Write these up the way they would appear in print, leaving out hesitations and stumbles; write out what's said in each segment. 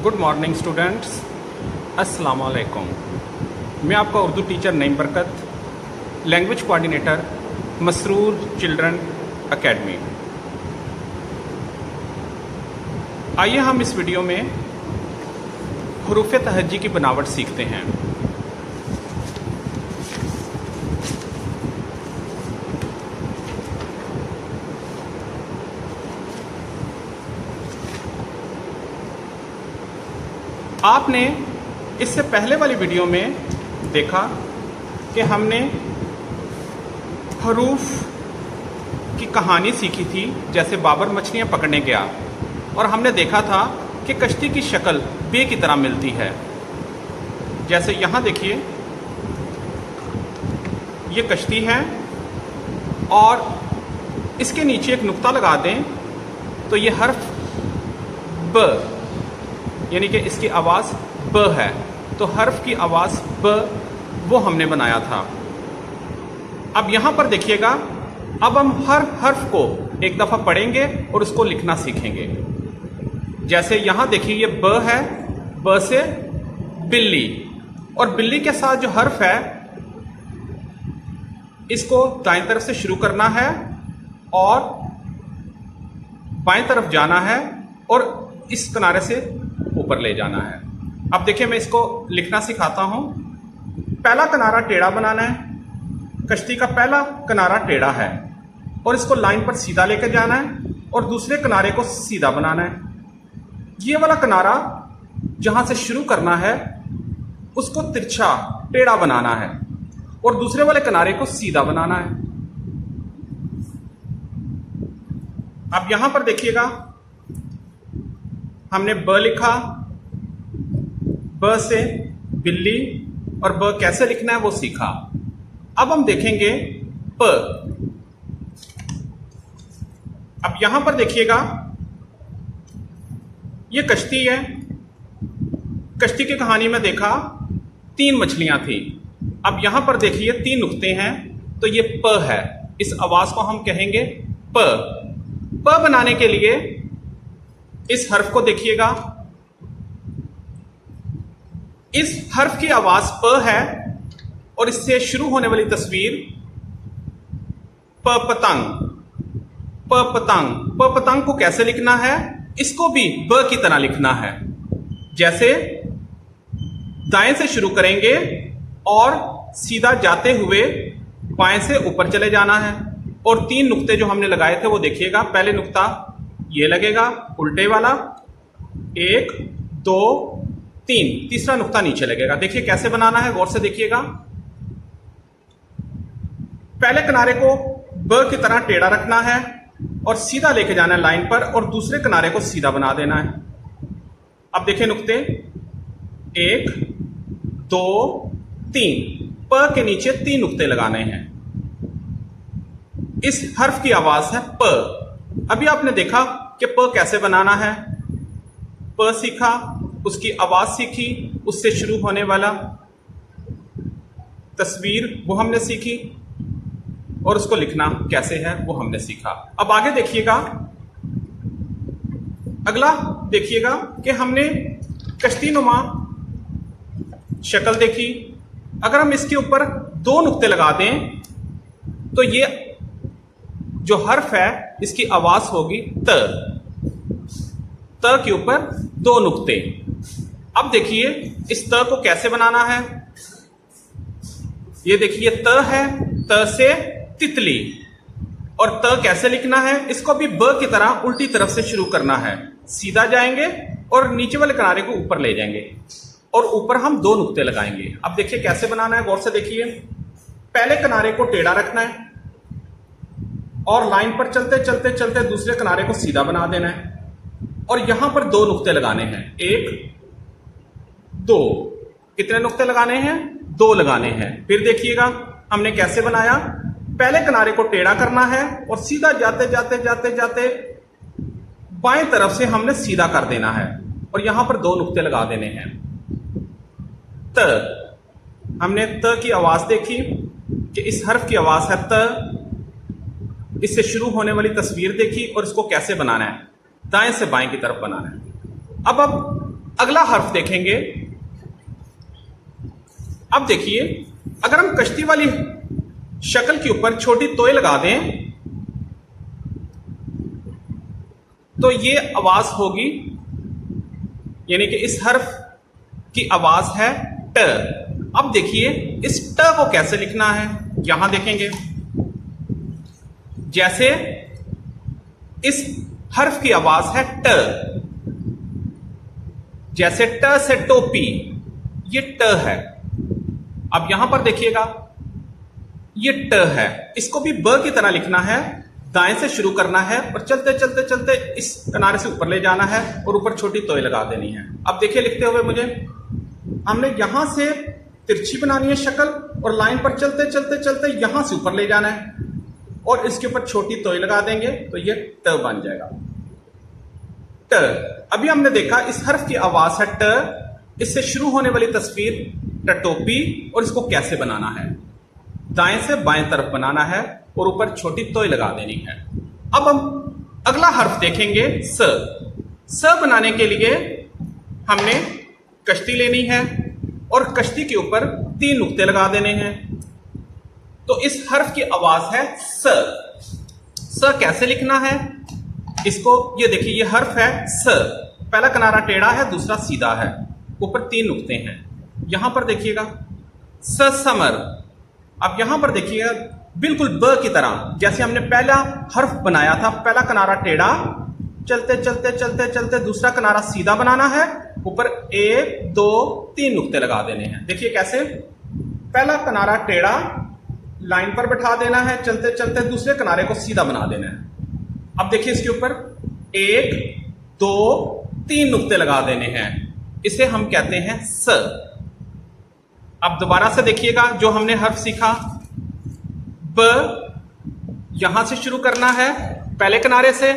Good morning students, अस्सलाम वालेकुम। मैं आपका उर्दू टीचर नईम बरकत, language coordinator Masroor children academy. आइए हम इस वीडियो में हरूफ तहज्जी की बनावट सीखते हैं। आपने इससे पहले वाली वीडियो में देखा कि हमने हरूफ की कहानी सीखी थी, जैसे बाबर मछलियाँ पकड़ने गया, और हमने देखा था कि कश्ती की शक्ल बे की तरह मिलती है। जैसे यहाँ देखिए, ये कश्ती है और इसके नीचे एक नुक्ता लगा दें तो ये हर्फ ब, यानी कि इसकी आवाज़ ब है, तो हर्फ की आवाज़ ब वो हमने बनाया था। अब यहाँ पर देखिएगा, अब हम हर हर्फ को एक दफ़ा पढ़ेंगे और उसको लिखना सीखेंगे। जैसे यहाँ देखिए, ये ब है, ब से बिल्ली, और बिल्ली के साथ जो हर्फ है इसको दाएं तरफ से शुरू करना है और बाएं तरफ जाना है और इस किनारे से ऊपर ले जाना है। अब देखिए, मैं इसको लिखना सिखाता हूं। पहला किनारा टेढ़ा बनाना है, कश्ती का पहला किनारा टेढ़ा है और इसको लाइन पर सीधा लेकर जाना है और दूसरे किनारे को सीधा बनाना है। ये वाला किनारा जहां से शुरू करना है उसको तिरछा टेढ़ा बनाना है और दूसरे वाले किनारे को सीधा बनाना है। अब यहां पर देखिएगा, हमने ब लिखा, ब से बिल्ली, और ब कैसे लिखना है वो सीखा। अब हम देखेंगे प। अब यहां पर देखिएगा, ये कश्ती है। कश्ती की कहानी में देखा 3 मछलियां थी। अब यहां पर देखिए 3 नुक्ते हैं, तो ये प है। इस आवाज को हम कहेंगे प। प बनाने के लिए इस हर्फ को देखिएगा, इस हर्फ की आवाज प है और इससे शुरू होने वाली तस्वीर प पतंग। प पतंग, प पतंग को कैसे लिखना है, इसको भी ब की तरह लिखना है। जैसे दाएं से शुरू करेंगे और सीधा जाते हुए बाएं से ऊपर चले जाना है, और 3 नुक्ते जो हमने लगाए थे वो देखिएगा। पहले नुक्ता ये लगेगा उल्टे वाला, 1 2 3, तीसरा नुक्ता नीचे लगेगा। देखिए कैसे बनाना है, गौर से देखिएगा। पहले किनारे को ब की तरह टेढ़ा रखना है और सीधा लेके जाना है लाइन पर, और दूसरे किनारे को सीधा बना देना है। अब देखिए नुक्ते 1 2 3, प के नीचे 3 नुक्ते लगाने हैं। इस हर्फ की आवाज है प। अभी आपने देखा कि प कैसे बनाना है। प सीखा, उसकी आवाज सीखी, उससे शुरू होने वाला तस्वीर वो हमने सीखी, और उसको लिखना कैसे है वो हमने सीखा। अब आगे देखिएगा, अगला देखिएगा कि हमने कश्ती नुमा शक्ल देखी। अगर हम इसके ऊपर 2 नुक्ते लगा दें तो ये जो हर्फ है इसकी आवाज होगी त। त के ऊपर 2 नुक्ते। अब देखिए इस त को कैसे बनाना है। ये देखिए त है, त से तितली, और त कैसे लिखना है, इसको भी ब की तरह उल्टी तरफ से शुरू करना है। सीधा जाएंगे और नीचे वाले किनारे को ऊपर ले जाएंगे और ऊपर हम 2 नुक्ते लगाएंगे। अब देखिए कैसे बनाना है, गौर से देखिए। पहले किनारे को टेढ़ा रखना है और लाइन पर चलते चलते चलते दूसरे किनारे को सीधा बना देना है, और यहां पर 2 नुक्ते लगाने हैं, 1 2। कितने नुक्ते लगाने हैं, 2 लगाने हैं। फिर देखिएगा हमने कैसे बनाया। पहले किनारे को टेढ़ा करना है और सीधा जाते जाते जाते जाते बाएं तरफ से हमने सीधा कर देना है, और यहां पर 2 नुक्ते लगा देने हैं। त, हमने त की आवाज देखी कि इस हर्फ की आवाज है त। इससे शुरू होने वाली तस्वीर देखी और इसको कैसे बनाना है, दाएं से बाएं की तरफ बनाना है। अब अगला हर्फ देखेंगे। अब देखिए, अगर हम कश्ती वाली शक्ल के ऊपर छोटी तोय लगा दें तो ये आवाज होगी, यानी कि इस हर्फ की आवाज है ट। अब देखिए इस ट को कैसे लिखना है, यहां देखेंगे। जैसे इस हर्फ की आवाज है ट, जैसे ट से टोपी, ये ट है। अब यहां पर देखिएगा ये ट है, इसको भी ब की तरह लिखना है, दाएं से शुरू करना है और चलते चलते चलते इस किनारे से ऊपर ले जाना है और ऊपर छोटी तोय लगा देनी है। अब देखिए लिखते हुए मुझे, हमने यहां से तिरछी बनानी है शक्ल और लाइन पर चलते चलते चलते यहां से ऊपर ले जाना है और इसके ऊपर छोटी तोय लगा देंगे तो ये ट बन जाएगा। ट। अभी हमने देखा इस हर्फ की आवाज है ट, इससे शुरू होने वाली तस्वीर टटोपी, और इसको कैसे बनाना है, दाएं से बाएं तरफ बनाना है और ऊपर छोटी तोय लगा देनी है। अब हम अगला हर्फ देखेंगे स। स बनाने के लिए हमने कश्ती लेनी है और कश्ती के ऊपर 3 नुक्ते लगा देने हैं। तो इस हर्फ की आवाज है स। स कैसे लिखना है, इसको ये देखिए, ये हर्फ है स, पहला किनारा टेढ़ा है, दूसरा सीधा है, ऊपर 3 नुक्ते हैं। यहां पर देखिएगा स समर। अब यहां पर देखिएगा बिल्कुल ब की तरह, जैसे हमने पहला हर्फ बनाया था, पहला किनारा टेढ़ा, चलते चलते चलते चलते दूसरा किनारा सीधा बनाना है, ऊपर 1 2 3 नुक्ते लगा देने हैं। देखिए कैसे, पहला किनारा टेढ़ा लाइन पर बैठा देना है, चलते चलते दूसरे किनारे को सीधा बना देना है। अब देखिए इसके ऊपर 1 2 3 नुक्ते लगा देने हैं, इसे हम कहते हैं स। अब दोबारा से देखिएगा जो हमने हर्फ सीखा, ब, यहां से शुरू करना है पहले किनारे से।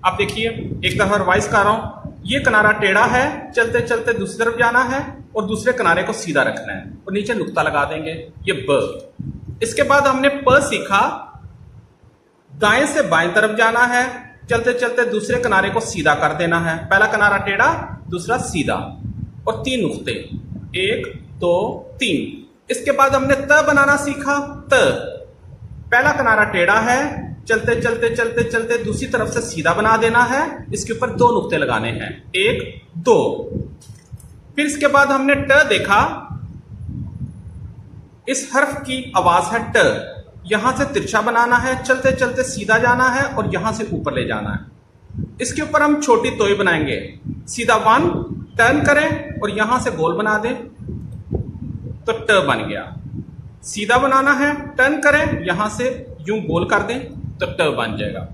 अब देखिए एक दफा रिवाइज कर रहा हूं, ये किनारा टेढ़ा है, चलते चलते दूसरी तरफ जाना है और दूसरे किनारे को सीधा रखना है और नीचे नुक्ता लगा देंगे, ये ब। इसके बाद हमने प सीखा, दाएं से बाएं तरफ जाना है, चलते चलते दूसरे किनारे को सीधा कर देना है, पहला किनारा टेढ़ा दूसरा सीधा और 3 नुक्ते, 1 2 3। इसके बाद हमने त बनाना सीखा, त, पहला किनारा टेढ़ा है, चलते चलते चलते चलते दूसरी तरफ से सीधा बना देना है, इसके ऊपर 2 नुक्ते लगाने हैं, 1 2। फिर इसके बाद हमने ट देखा, इस हर्फ की आवाज है ट, यहां से तिरछा बनाना है, चलते चलते सीधा जाना है और यहां से ऊपर ले जाना है। इसके ऊपर हम छोटी तोय बनाएंगे, सीधा 1 टर्न करें और यहां से गोल बना दें तो ट बन गया। सीधा बनाना है, टर्न करें, यहां से यूं गोल कर दें तो ट बन जाएगा।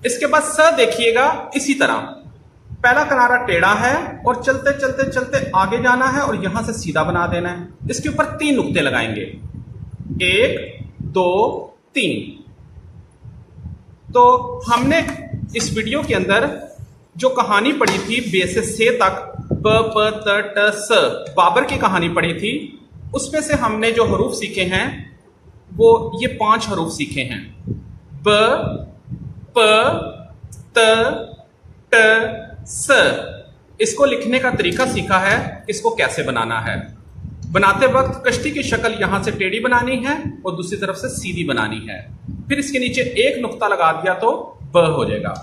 इसके बाद स देखिएगा इसी तरह, पहला किनारा टेढ़ा है और चलते चलते चलते आगे जाना है और यहां से सीधा बना देना है, इसके ऊपर 3 नुक्ते लगाएंगे, 1 2 3। तो हमने इस वीडियो के अंदर जो कहानी पढ़ी थी बे से से तक, ब प त ट स, बाबर की कहानी पढ़ी थी, उसमें से हमने जो हरूफ सीखे हैं वो ये 5 हरूफ सीखे हैं, ब प त ट स। इसको लिखने का तरीका सीखा है, इसको कैसे बनाना है। बनाते वक्त कश्ती की शक्ल यहां से टेढ़ी बनानी है और दूसरी तरफ से सीधी बनानी है, फिर इसके नीचे 1 नुक्ता लगा दिया तो ब हो जाएगा,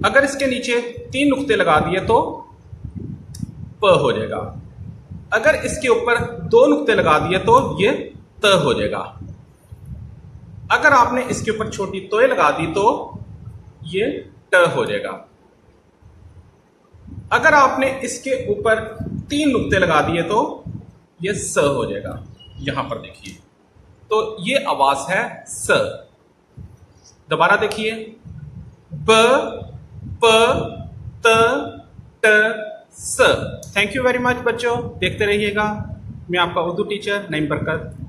अगर इसके नीचे 3 नुक्ते लगा दिए तो प हो जाएगा, अगर इसके ऊपर 2 नुक्ते लगा दिए तो ये त हो जाएगा, अगर आपने इसके ऊपर छोटी तोय लगा दी तो ये ट हो जाएगा, अगर आपने इसके ऊपर 3 नुक्ते लगा दिए तो ये स हो जाएगा। यहां पर देखिए, तो ये आवाज है स। दोबारा देखिए, ब प त ट स। थैंक यू वेरी मच बच्चों, देखते रहिएगा। मैं आपका उर्दू टीचर नईम बरकत।